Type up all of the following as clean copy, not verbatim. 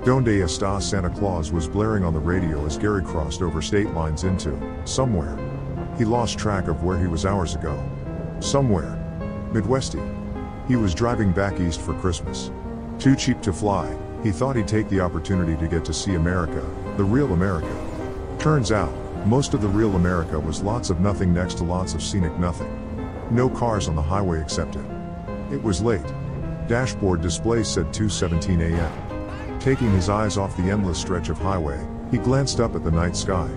Donde está Santa Claus was blaring on the radio as Gary crossed over state lines into somewhere. He lost track of where he was hours ago. Somewhere. Midwesty. He was driving back east for Christmas. Too cheap to fly, he thought he'd take the opportunity to get to see America, the real America. Turns out, most of the real America was lots of nothing next to lots of scenic nothing. No cars on the highway except it. It was late. Dashboard display said 2:17 a.m. Taking his eyes off the endless stretch of highway, he glanced up at the night sky.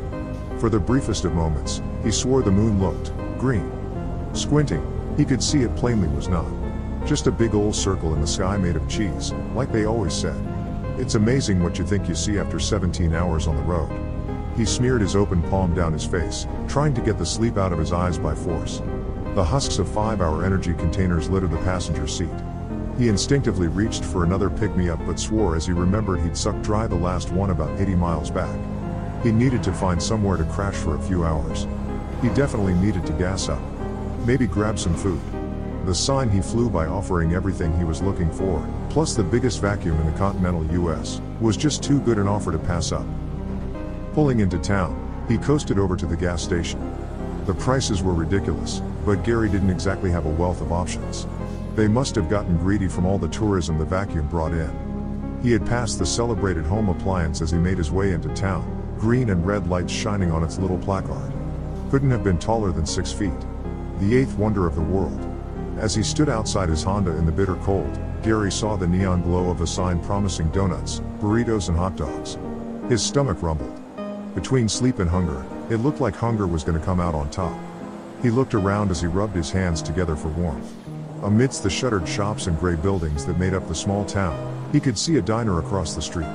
For the briefest of moments, he swore the moon looked green. Squinting, he could see it plainly was not. Just a big old circle in the sky made of cheese, like they always said. It's amazing what you think you see after 17 hours on the road. He smeared his open palm down his face, trying to get the sleep out of his eyes by force. The husks of 5-hour energy containers littered the passenger seat. He instinctively reached for another pick-me-up but swore as he remembered he'd sucked dry the last one about 80 miles back. He needed to find somewhere to crash for a few hours. He definitely needed to gas up. Maybe grab some food. The sign he flew by offering everything he was looking for, plus the biggest vacuum in the continental US, was just too good an offer to pass up. Pulling into town, he coasted over to the gas station. The prices were ridiculous, but Gary didn't exactly have a wealth of options. They must have gotten greedy from all the tourism the vacuum brought in. He had passed the celebrated home appliance as he made his way into town, green and red lights shining on its little placard. Couldn't have been taller than 6 feet. The eighth wonder of the world. As he stood outside his Honda in the bitter cold, Gary saw the neon glow of a sign promising donuts, burritos and hot dogs. His stomach rumbled. Between sleep and hunger, it looked like hunger was going to come out on top. He looked around as he rubbed his hands together for warmth. Amidst the shuttered shops and gray buildings that made up the small town, he could see a diner across the street.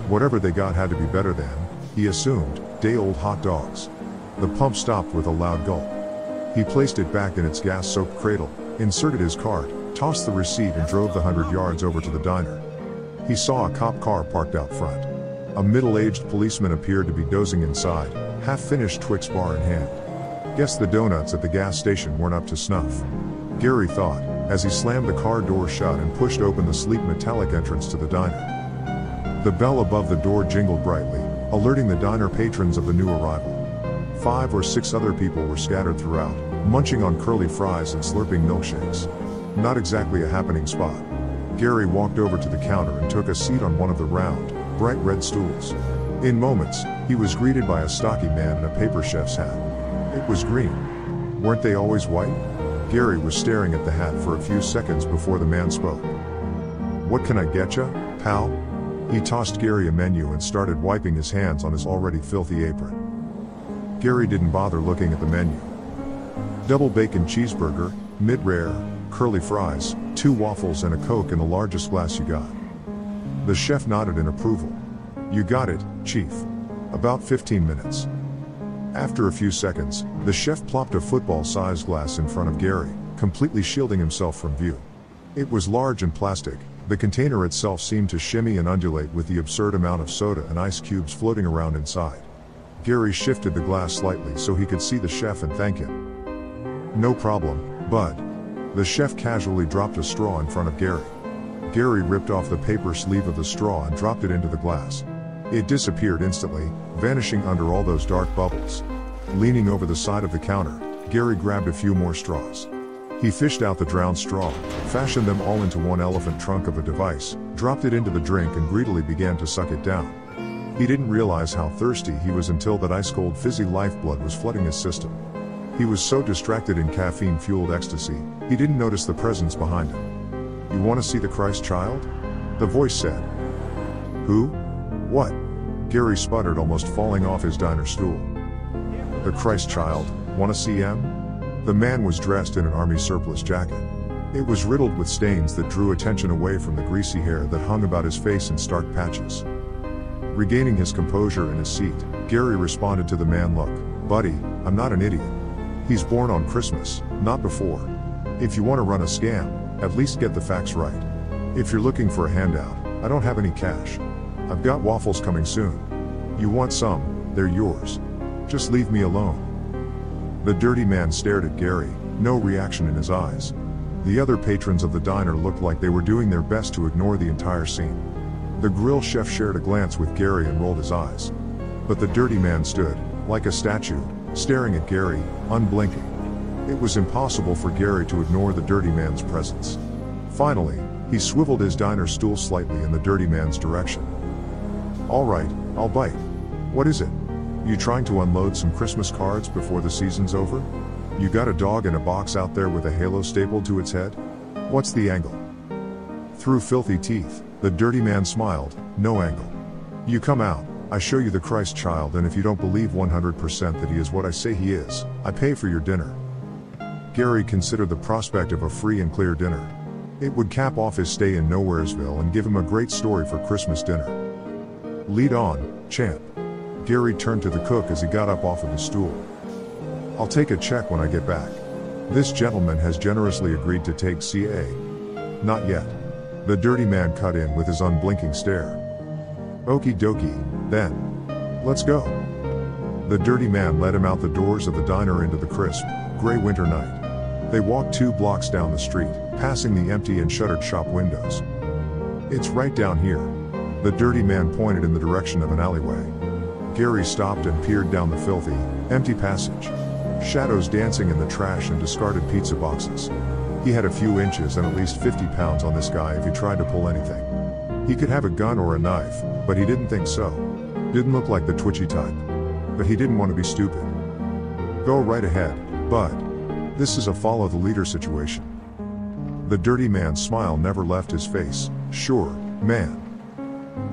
Whatever they got had to be better than, he assumed, day-old hot dogs. The pump stopped with a loud gulp. He placed it back in its gas-soaked cradle, inserted his card, tossed the receipt and drove the 100 yards over to the diner. He saw a cop car parked out front. A middle-aged policeman appeared to be dozing inside, half-finished Twix bar in hand. Guess the donuts at the gas station weren't up to snuff. Gary thought, as he slammed the car door shut and pushed open the sleek metallic entrance to the diner. The bell above the door jingled brightly, alerting the diner patrons of the new arrival. 5 or 6 other people were scattered throughout, munching on curly fries and slurping milkshakes. Not exactly a happening spot. Gary walked over to the counter and took a seat on one of the round, bright red stools. In moments, he was greeted by a stocky man in a paper chef's hat. It was green. Weren't they always white? Gary was staring at the hat for a few seconds before the man spoke. "What can I getcha, pal?" He tossed Gary a menu and started wiping his hands on his already filthy apron. Gary didn't bother looking at the menu. Double bacon cheeseburger, mid-rare, curly fries, 2 waffles and a Coke in the largest glass you got. The chef nodded in approval. "You got it, Chief. About 15 minutes." After a few seconds, the chef plopped a football-sized glass in front of Gary, completely shielding himself from view. It was large and plastic. The container itself seemed to shimmy and undulate with the absurd amount of soda and ice cubes floating around inside. Gary shifted the glass slightly so he could see the chef and thank him. "No problem, bud." The chef casually dropped a straw in front of Gary. Gary ripped off the paper sleeve of the straw and dropped it into the glass. It disappeared instantly, vanishing under all those dark bubbles. Leaning over the side of the counter, Gary grabbed a few more straws. He fished out the drowned straw, fashioned them all into one elephant trunk of a device, dropped it into the drink and greedily began to suck it down. He didn't realize how thirsty he was until that ice-cold fizzy lifeblood was flooding his system. He was so distracted in caffeine-fueled ecstasy, he didn't notice the presence behind him. "You want to see the Christ child?" the voice said. "Who? What?" Gary sputtered, almost falling off his diner stool. "The Christ child, wanna see him?" The man was dressed in an army surplus jacket. It was riddled with stains that drew attention away from the greasy hair that hung about his face in stark patches. Regaining his composure in his seat, Gary responded to the man, "Look, buddy, I'm not an idiot. He's born on Christmas, not before. If you want to run a scam, at least get the facts right. If you're looking for a handout, I don't have any cash. I've got waffles coming soon. You want some, they're yours. Just leave me alone." The dirty man stared at Gary, no reaction in his eyes. The other patrons of the diner looked like they were doing their best to ignore the entire scene. The grill chef shared a glance with Gary and rolled his eyes. But the dirty man stood, like a statue, staring at Gary, unblinking. It was impossible for Gary to ignore the dirty man's presence. Finally, he swiveled his diner stool slightly in the dirty man's direction. "All right, I'll bite. What is it? You trying to unload some Christmas cards before the season's over? You got a dog in a box out there with a halo stapled to its head? What's the angle?" Through filthy teeth, the dirty man smiled. "No angle. You come out, I show you the Christ child, and if you don't believe 100% that he is what I say he is, I pay for your dinner." Gary considered the prospect of a free and clear dinner. It would cap off his stay in Nowheresville and give him a great story for Christmas dinner. "Lead on, champ." Gary turned to the cook as he got up off of his stool. "I'll take a check when I get back. This gentleman has generously agreed to take CA. Not yet." The dirty man cut in with his unblinking stare. "Okie dokie, then. Let's go." The dirty man led him out the doors of the diner into the crisp, gray winter night. They walked 2 blocks down the street, passing the empty and shuttered shop windows. "It's right down here." The dirty man pointed in the direction of an alleyway. Gary stopped and peered down the filthy, empty passage. Shadows dancing in the trash and discarded pizza boxes. He had a few inches and at least 50 pounds on this guy if he tried to pull anything. He could have a gun or a knife, but he didn't think so. Didn't look like the twitchy type. But he didn't want to be stupid. "Go right ahead, bud. This is a follow the leader situation." The dirty man's smile never left his face. "Sure, man."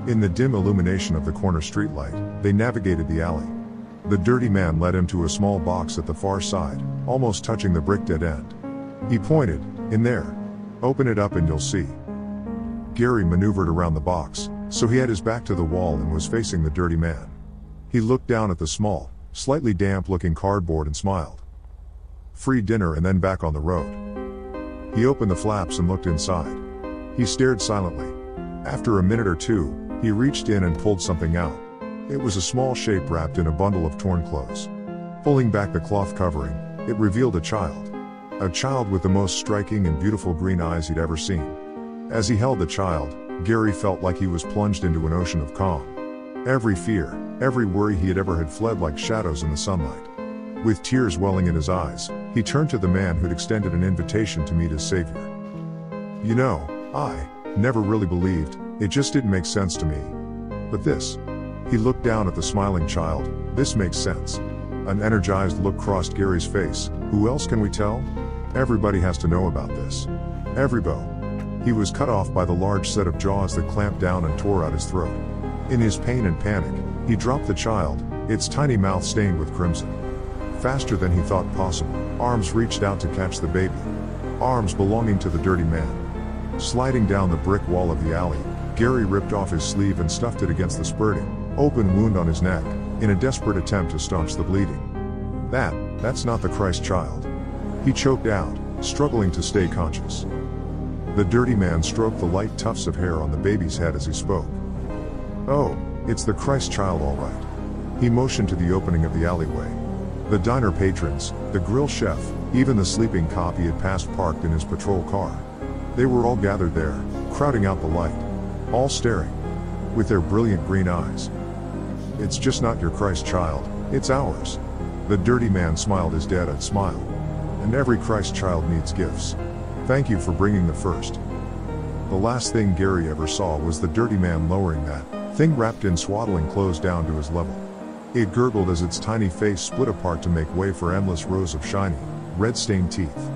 In the dim illumination of the corner streetlight, they navigated the alley. The dirty man led him to a small box at the far side, almost touching the brick dead end. He pointed, "In there. Open it up and you'll see." Gary maneuvered around the box, so he had his back to the wall and was facing the dirty man. He looked down at the small, slightly damp-looking cardboard and smiled. "Free dinner and then back on the road." He opened the flaps and looked inside. He stared silently. After a minute or two, he reached in and pulled something out. It was a small shape wrapped in a bundle of torn clothes. Pulling back the cloth covering, it revealed a child. A child with the most striking and beautiful green eyes he'd ever seen. As he held the child, Gary felt like he was plunged into an ocean of calm. Every fear, every worry he had fled like shadows in the sunlight. With tears welling in his eyes, he turned to the man who'd extended an invitation to meet his savior. "You know, I never really believed, it just didn't make sense to me. But this." He looked down at the smiling child. "This makes sense." An energized look crossed Gary's face. "Who else can we tell? Everybody has to know about this. Everybo." He was cut off by the large set of jaws that clamped down and tore out his throat. In his pain and panic, he dropped the child, its tiny mouth stained with crimson. Faster than he thought possible, arms reached out to catch the baby. Arms belonging to the dirty man. Sliding down the brick wall of the alley, Gary ripped off his sleeve and stuffed it against the spurting, open wound on his neck, in a desperate attempt to staunch the bleeding. That's not the Christ child." He choked out, struggling to stay conscious. The dirty man stroked the light tufts of hair on the baby's head as he spoke. "Oh, it's the Christ child all right." He motioned to the opening of the alleyway. The diner patrons, the grill chef, even the sleeping cop he had passed parked in his patrol car. They were all gathered there, crowding out the light. All staring. With their brilliant green eyes. "It's just not your Christ child, it's ours." The dirty man smiled his dead-eyed smile. "And every Christ child needs gifts. Thank you for bringing the first." The last thing Gary ever saw was the dirty man lowering that thing wrapped in swaddling clothes down to his level. It gurgled as its tiny face split apart to make way for endless rows of shiny, red-stained teeth.